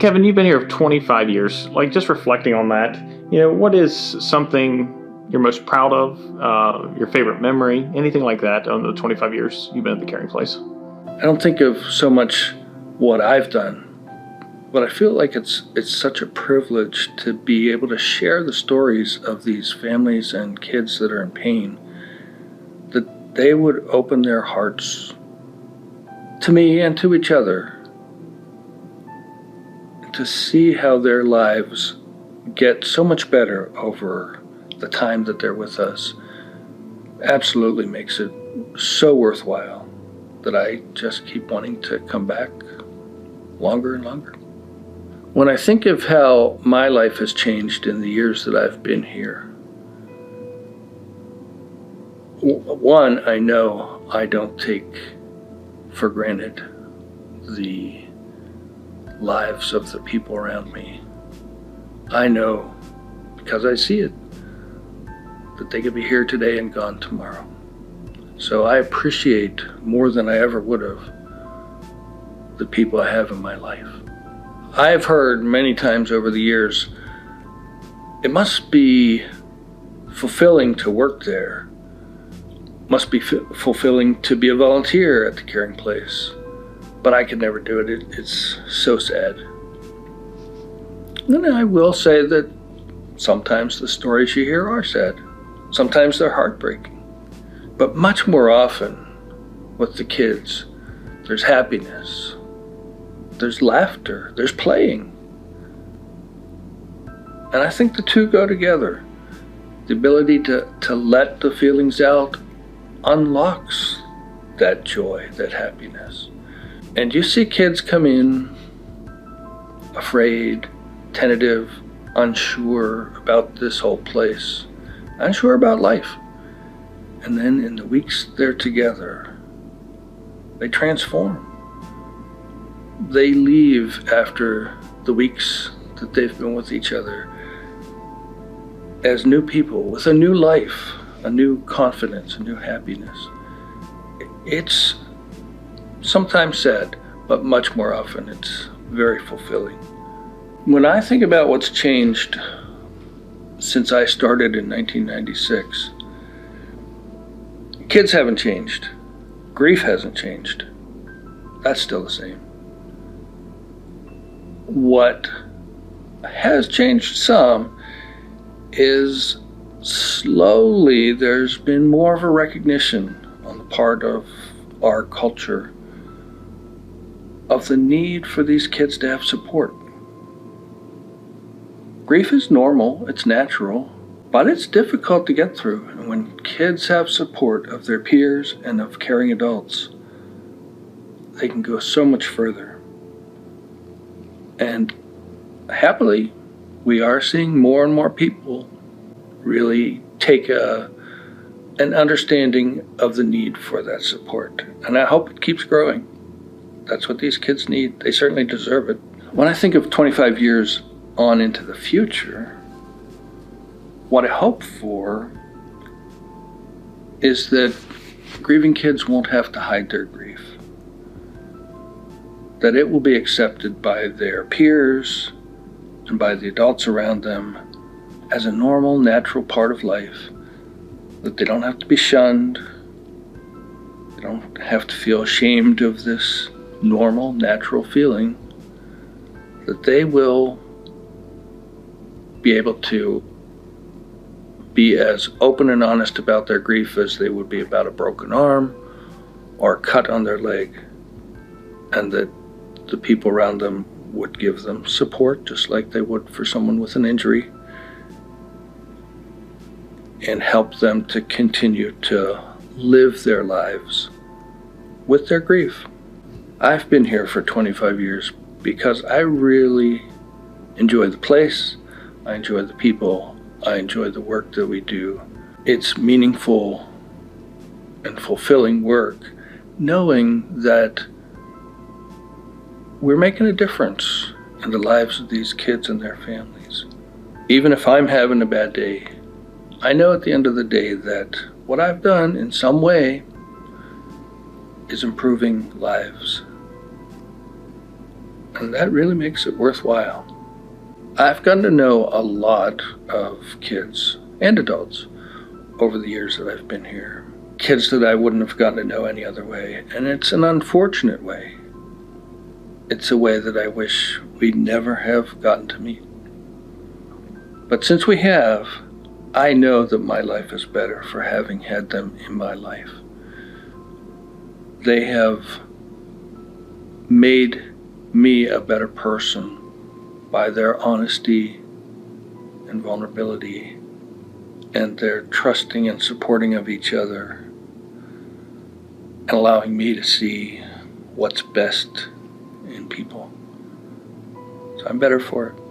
Kevin, you've been here for 25 years. Like, just reflecting on that, what is something you're most proud of, your favorite memory, anything like that on the 25 years you've been at the Caring Place? I don't think of so much what I've done, but I feel like it's such a privilege to be able to share the stories of these families and kids that are in pain, that they would open their hearts to me and to each other, to see how their lives get so much better over the time that they're with us absolutely makes it so worthwhile that I just keep wanting to come back longer and longer. When I think of how my life has changed in the years that I've been here, one, I know I don't take for granted the lives of the people around me. I know, because I see it, that they could be here today and gone tomorrow. So I appreciate more than I ever would have the people I have in my life. I've heard many times over the years, it must be fulfilling to work there, must be fulfilling to be a volunteer at the Caring Place, but I could never do it. It's so sad. And I will say that sometimes the stories you hear are sad. Sometimes they're heartbreaking. But much more often with the kids, there's happiness, there's laughter, there's playing. And I think the two go together. The ability to let the feelings out unlocks that joy, that happiness. And you see kids come in afraid, tentative, unsure about this whole place, unsure about life. And then in the weeks they're together, they transform. They leave after the weeks that they've been with each other as new people with a new life, a new confidence, a new happiness. It's sometimes sad, but much more often it's very fulfilling. When I think about what's changed since I started in 1996, kids haven't changed. Grief hasn't changed. That's still the same. What has changed some is slowly there's been more of a recognition on the part of our culture of the need for these kids to have support. Grief is normal, it's natural, but it's difficult to get through. And when kids have support of their peers and of caring adults, they can go so much further. And happily, we are seeing more and more people really take an understanding of the need for that support. And I hope it keeps growing. That's what these kids need. They certainly deserve it. When I think of 25 years on into the future, what I hope for is that grieving kids won't have to hide their grief. That it will be accepted by their peers and by the adults around them as a normal, natural part of life. That they don't have to be shunned. They don't have to feel ashamed of this normal, natural feeling. That they will be able to be as open and honest about their grief as they would be about a broken arm or a cut on their leg, and that the people around them would give them support just like they would for someone with an injury, and help them to continue to live their lives with their grief. I've been here for 25 years because I really enjoy the place, I enjoy the people, I enjoy the work that we do. It's meaningful and fulfilling work, knowing that we're making a difference in the lives of these kids and their families. Even if I'm having a bad day, I know at the end of the day that what I've done in some way is improving lives. And that really makes it worthwhile. I've gotten to know a lot of kids and adults over the years that I've been here. Kids that I wouldn't have gotten to know any other way. And it's an unfortunate way. It's a way that I wish we'd never have gotten to meet. But since we have, I know that my life is better for having had them in my life. They have made me a better person by their honesty and vulnerability and their trusting and supporting of each other and allowing me to see what's best in people. So I'm better for it.